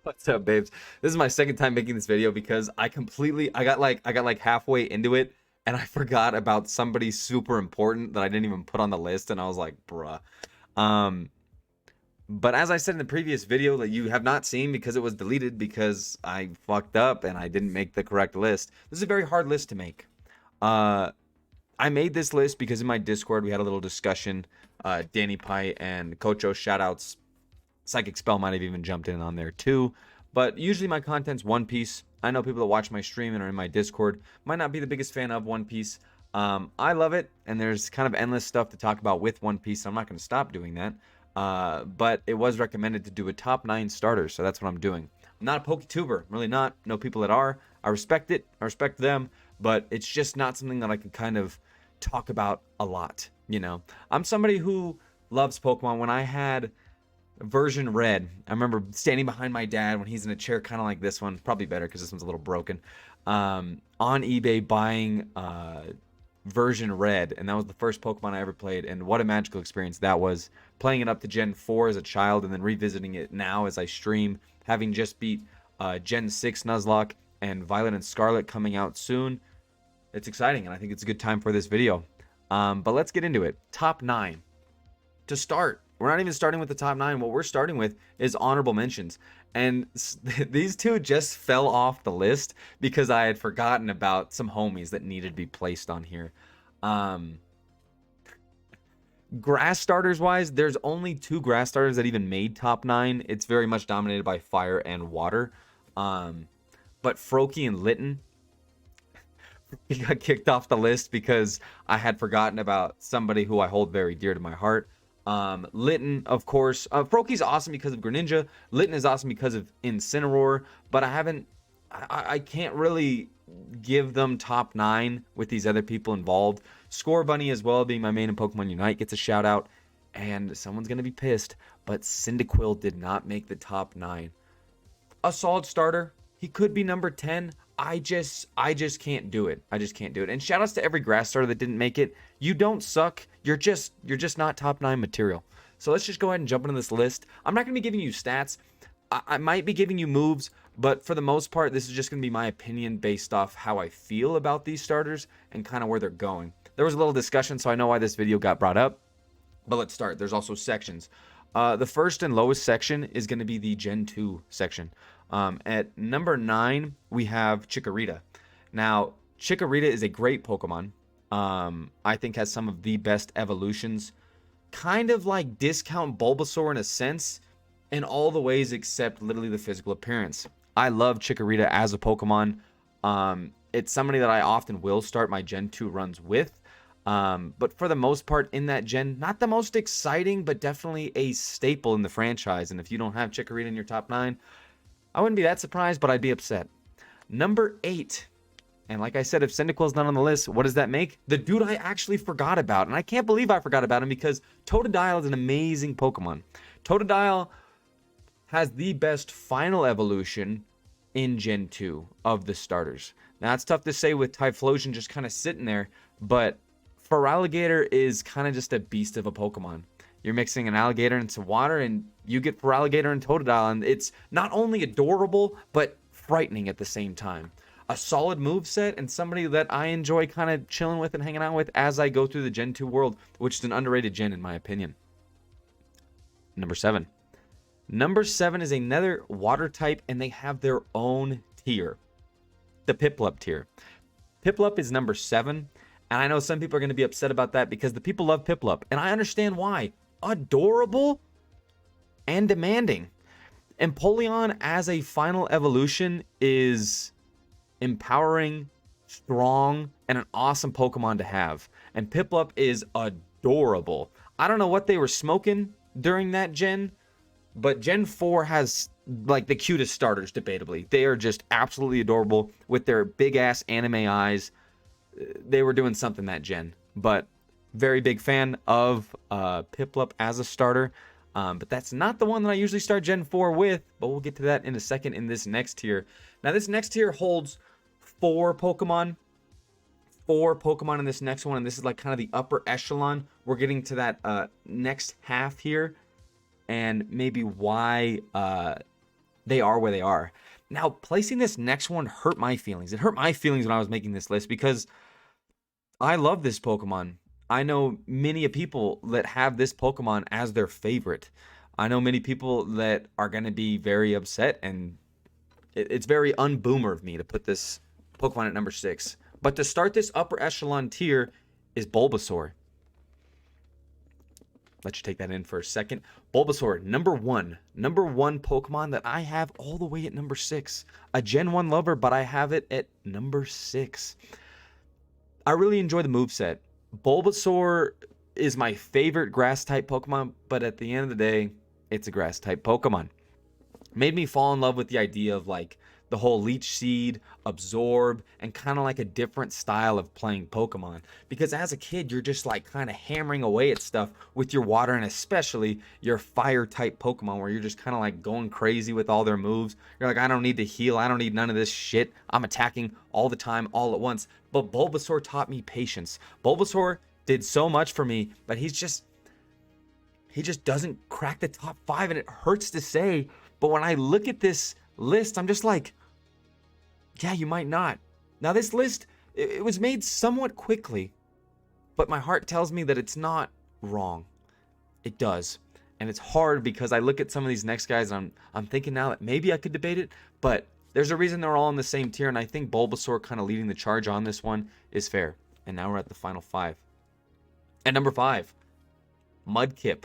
What's up, babes? This is my second time making this video because I got like halfway into it and I forgot about somebody super important that I didn't even put on the list, and I was like, bruh. Um, but as I said in the previous video that you have not seen because it was deleted because I fucked up and I didn't make the correct list. This is a very hard list to make. Uh, I made this list because in my Discord we had a little discussion. Danipie1230 and shout outs. Psychic Spell might have even jumped in on there too. But usually my content's One Piece. I know people that watch my stream and are in my Discord might not be the biggest fan of One Piece. I love it, and there's kind of endless stuff to talk about with One Piece, so I'm not going to stop doing that. But it was recommended to do a top 9 starters, so that's what I'm doing. I'm not a PokeTuber, I'm really not. No people that are. I respect it, I respect them, but it's just not something that I can kind of talk about a lot, you know? I'm somebody who loves Pokemon. When I had version red, I remember standing behind my dad when he's in a chair kind of like this one, probably better because this one's a little broken, on eBay buying version red, and that was the first Pokemon I ever played, and what a magical experience that was, playing it up to Gen 4 as a child and then revisiting it now as I stream, having just beat Gen 6 Nuzlocke and Violet and Scarlet coming out soon. It's exciting, and I think it's a good time for this video. But let's get into it. Top 9 to start. We're not even starting with the top 9. What we're starting with is honorable mentions. And these two just fell off the list because I had forgotten about some homies that needed to be placed on here. Grass starters wise, there's only 2 grass starters that even made top 9. It's very much dominated by fire and water. But Froakie and Litten, he got kicked off the list because I had forgotten about somebody who I hold very dear to my heart. Litten, of course. Froakie's awesome because of Greninja. Litten is awesome because of Incineroar, but I can't really give them top 9 with these other people involved. Scorbunny as well, being my main in Pokemon Unite, gets a shout out, and someone's gonna be pissed, but Cyndaquil did not make the top 9. A solid starter. He could be number 10. I just can't do it. I just can't do it. And shout outs to every grass starter that didn't make it. You don't suck. You're just not top 9 material. So let's just go ahead and jump into this list. I'm not going to be giving you stats. I might be giving you moves, but for the most part, this is just going to be my opinion based off how I feel about these starters and kind of where they're going. There was a little discussion, so I know why this video got brought up. But let's start. There's also sections. The first and lowest section is going to be the Gen 2 section. At number 9, we have Chikorita. Now, Chikorita is a great Pokemon. I think has some of the best evolutions. Kind of like discount Bulbasaur in a sense, in all the ways except literally the physical appearance. I love Chikorita as a Pokemon. It's somebody that I often will start my Gen 2 runs with. But for the most part in that gen, not the most exciting, but definitely a staple in the franchise. And if you don't have Chikorita in your top 9, I wouldn't be that surprised, but I'd be upset. Number 8. And like I said, if Cyndaquil's not on the list, what does that make? The dude I actually forgot about. And I can't believe I forgot about him because Totodile is an amazing Pokemon. Totodile has the best final evolution in Gen 2 of the starters. Now, it's tough to say with Typhlosion just kind of sitting there, but Feraligatr is kind of just a beast of a Pokemon. You're mixing an alligator and some water, and you get Feraligatr and Totodile, and it's not only adorable, but frightening at the same time. A solid moveset and somebody that I enjoy kind of chilling with and hanging out with as I go through the Gen 2 world, which is an underrated gen in my opinion. Number 7. Number 7 is another water type, and they have their own tier. The Piplup tier. Piplup is number 7, and I know some people are going to be upset about that because the people love Piplup, and I understand why. Adorable and demanding. Empoleon as a final evolution is empowering, strong, and an awesome Pokemon to have. And Piplup is adorable. I don't know what they were smoking during that gen, but Gen 4 has like the cutest starters, debatably. They are just absolutely adorable with their big ass anime eyes. They were doing something that gen, but very big fan of Piplup as a starter. But that's not the one that I usually start Gen 4 with, but we'll get to that in a second in this next tier. Now, this next tier holds 4 Pokemon. 4 Pokemon in this next one, and this is like kind of the upper echelon. We're getting to that next half here, and maybe why they are where they are. Now, placing this next one hurt my feelings. It hurt my feelings when I was making this list because I love this Pokemon. I know many people that have this Pokemon as their favorite. I know many people that are going to be very upset, and it's very unboomer of me to put this Pokemon at number 6. But to start this upper echelon tier is Bulbasaur. Let you take that in for a second. Bulbasaur, number one Pokemon that I have all the way at number 6. A Gen 1 lover, but I have it at number 6. I really enjoy the moveset. Bulbasaur is my favorite grass-type Pokemon, but at the end of the day, it's a grass-type Pokemon. Made me fall in love with the idea of like the whole Leech Seed, Absorb, and kind of like a different style of playing Pokemon. Because as a kid, you're just like kind of hammering away at stuff with your water, and especially your fire-type Pokemon, where you're just kind of like going crazy with all their moves. You're like, I don't need to heal. I don't need none of this shit. I'm attacking all the time, all at once. But Bulbasaur taught me patience. Bulbasaur did so much for me, but he just doesn't crack the top 5, and it hurts to say. But when I look at this list, I'm just like, yeah, you might not. Now, this list, it was made somewhat quickly, but my heart tells me that it's not wrong. It does. And it's hard because I look at some of these next guys, and I'm thinking now that maybe I could debate it, but there's a reason they're all in the same tier, and I think Bulbasaur kind of leading the charge on this one is fair. And now we're at the final 5. At number 5, Mudkip.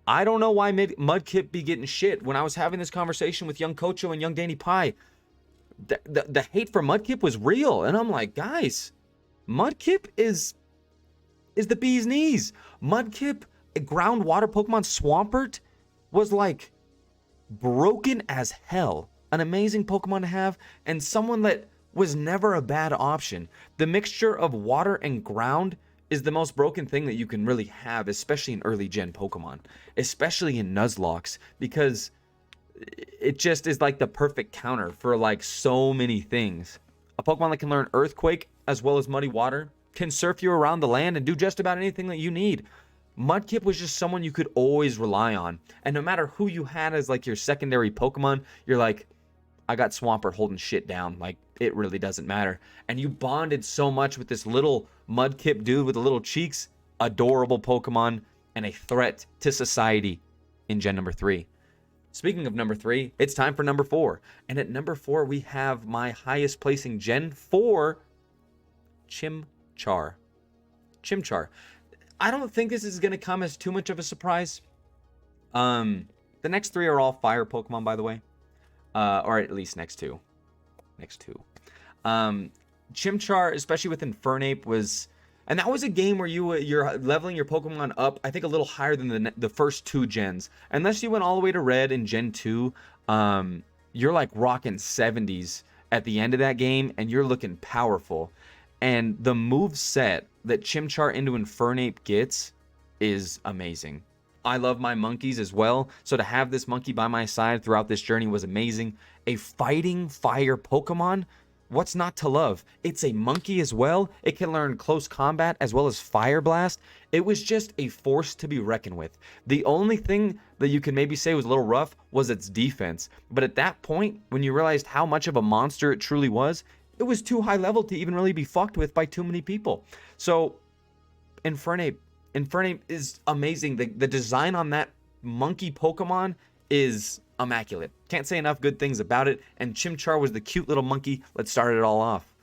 I don't know why Mudkip be getting shit. When I was having this conversation with young Kocho and young Danipie, the hate for Mudkip was real. And I'm like, guys, Mudkip is the bee's knees. Mudkip, a groundwater Pokemon, Swampert, was like broken as hell. An amazing Pokemon to have, and someone that was never a bad option. The mixture of water and ground is the most broken thing that you can really have, especially in early gen Pokemon, especially in Nuzlocke, because it just is like the perfect counter for like so many things. A Pokemon that can learn Earthquake as well as Muddy Water, can surf you around the land and do just about anything that you need. Mudkip was just someone you could always rely on, and no matter who you had as like your secondary Pokemon, you're like, I got Swampert holding shit down. Like, it really doesn't matter. And you bonded so much with this little Mudkip dude with the little cheeks. Adorable Pokemon and a threat to society in Gen number 3. Speaking of number 3, it's time for number 4. And at number 4, we have my highest placing Gen 4, Chimchar. Chimchar. I don't think this is going to come as too much of a surprise. The next 3 are all fire Pokemon, by the way. Or at least next two. Chimchar, especially with Infernape, and that was a game where you're leveling your Pokemon up, I think a little higher than the first 2 gens. Unless you went all the way to Red in Gen 2, you're like rocking 70s at the end of that game, and you're looking powerful. And the move set that Chimchar into Infernape gets is amazing. I love my monkeys as well, so to have this monkey by my side throughout this journey was amazing. A fighting fire Pokemon, what's not to love? It's a monkey as well. It can learn close combat as well as Fire Blast. It was just a force to be reckoned with. The only thing that you can maybe say was a little rough was its defense. But at that point, when you realized how much of a monster it truly was, it was too high level to even really be fucked with by too many people. So, Infernape is amazing. The design on that monkey Pokemon is immaculate. Can't say enough good things about it. And Chimchar was the cute little monkey that started it all off.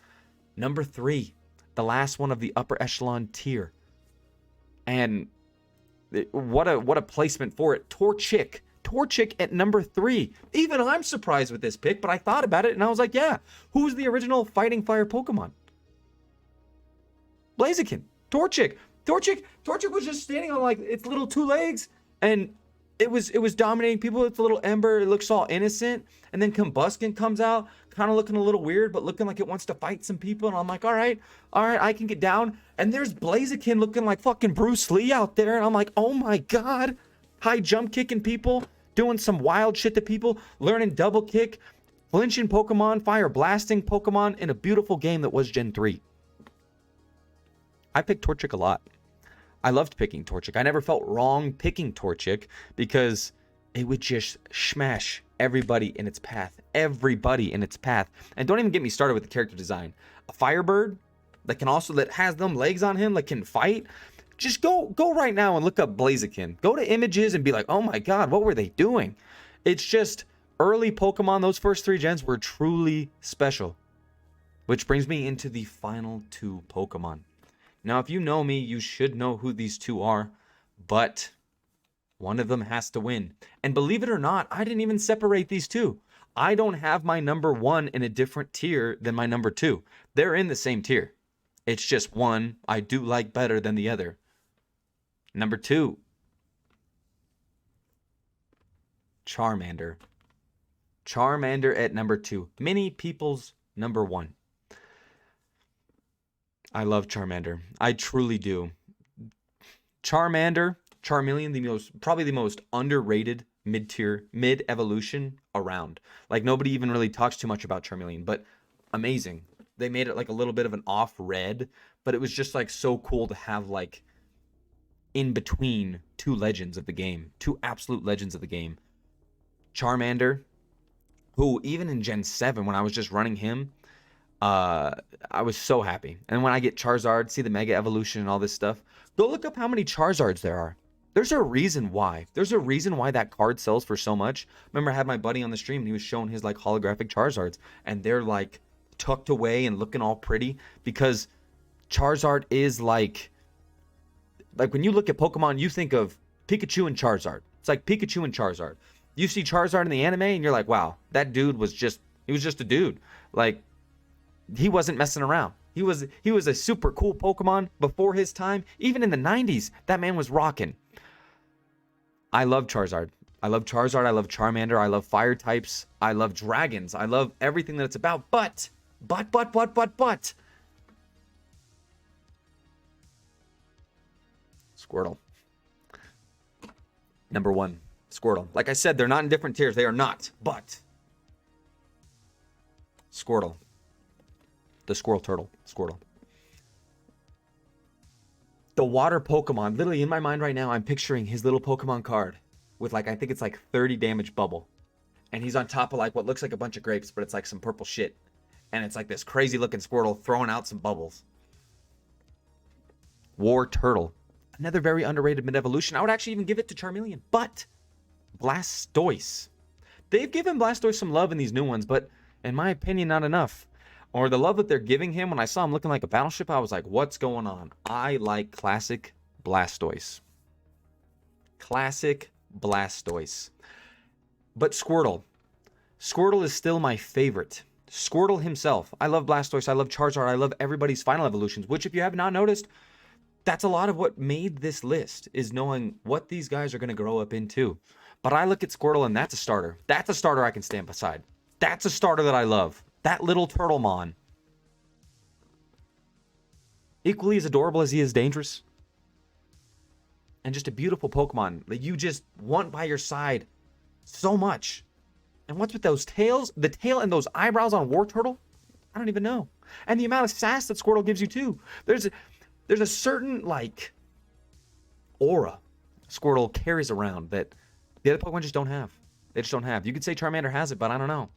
Number 3, the last one of the upper echelon tier. And what a placement for it. Torchic. Torchic at number 3. Even I'm surprised with this pick, but I thought about it and I was like, yeah, who's the original fighting fire Pokemon? Blaziken. Torchic was just standing on like its little 2 legs, and it was dominating people. It's a little ember. It looks all innocent, and then Combusken comes out, kind of looking a little weird, but looking like it wants to fight some people. And I'm like, all right, I can get down. And there's Blaziken looking like fucking Bruce Lee out there, and I'm like, oh my god, high jump kicking people, doing some wild shit to people, learning double kick, flinching Pokemon, fire blasting Pokemon in a beautiful game that was Gen 3. I picked Torchic a lot. I loved picking Torchic. I never felt wrong picking Torchic because it would just smash everybody in its path. Everybody in its path. And don't even get me started with the character design. A Firebird that has them legs on him, can fight. Just go right now and look up Blaziken. Go to images and be like, oh my god, what were they doing? It's just early Pokemon, those first 3 gens were truly special. Which brings me into the final 2 Pokemon. Now, if you know me, you should know who these 2 are, but one of them has to win. And believe it or not, I didn't even separate these 2. I don't have my number 1 in a different tier than my number 2. They're in the same tier. It's just one I do like better than the other. Number 2. Charmander. Charmander at number 2. Many people's number 1. I love Charmander. I truly do. Charmander, Charmeleon, probably the most underrated mid evolution around. Nobody even really talks too much about Charmeleon, but amazing. They made it a little bit of an off red, but it was just so cool to have in between 2 legends of the game, 2 absolute legends of the game. Charmander, who even in Gen 7 when I was just running him, I was so happy. And when I get Charizard, see the Mega Evolution and all this stuff, go look up how many Charizards there are. There's a reason why. There's a reason why that card sells for so much. Remember, I had my buddy on the stream and he was showing his holographic Charizards, and they're tucked away and looking all pretty because Charizard is when you look at Pokemon, you think of Pikachu and Charizard. It's like Pikachu and Charizard. You see Charizard in the anime and you're like, wow, that dude was just a dude. He wasn't messing around. He was a super cool Pokemon before his time. Even in the 90s, that man was rocking. I love Charizard. I love Charmander. I love fire types. I love dragons. I love everything that it's about. But. Squirtle. Number 1. Squirtle. Like I said, they're not in different tiers. They are not. But. Squirtle. The squirrel turtle. Squirtle. The water Pokemon. Literally in my mind right now, I'm picturing his little Pokemon card with I think it's 30 damage bubble. And he's on top of what looks like a bunch of grapes, but it's some purple shit. And it's this crazy looking Squirtle throwing out some bubbles. War Turtle. Another very underrated mid-evolution. I would actually even give it to Charmeleon. But Blastoise. They've given Blastoise some love in these new ones, but in my opinion, not enough. Or the love that they're giving him, when I saw him looking like a battleship, I was like, what's going on? I like classic Blastoise. Classic Blastoise. But Squirtle. Squirtle is still my favorite. Squirtle himself. I love Blastoise. I love Charizard. I love everybody's final evolutions, which if you have not noticed, that's a lot of what made this list, is knowing what these guys are going to grow up into. But I look at Squirtle and that's a starter. That's a starter I can stand beside. That's a starter that I love. That little Turtlemon. Equally as adorable as he is dangerous. And just a beautiful Pokemon that you just want by your side so much. And what's with those tails? The tail and those eyebrows on War Turtle? I don't even know. And the amount of sass that Squirtle gives you too. There's a certain aura Squirtle carries around that the other Pokemon just don't have. They just don't have. You could say Charmander has it, but I don't know.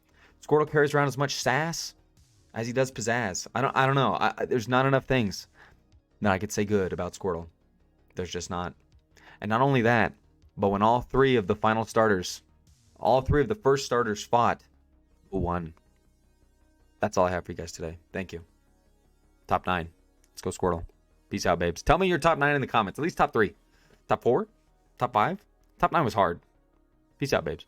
Squirtle carries around as much sass as he does pizzazz. I don't know. There's not enough things that I could say good about Squirtle. There's just not. And not only that, but when all 3 of the final starters, all 3 of the first starters fought, who won? That's all I have for you guys today. Thank you. Top 9. Let's go Squirtle. Peace out, babes. Tell me your top 9 in the comments. At least top 3. Top 4? Top 5? Top 9 was hard. Peace out, babes.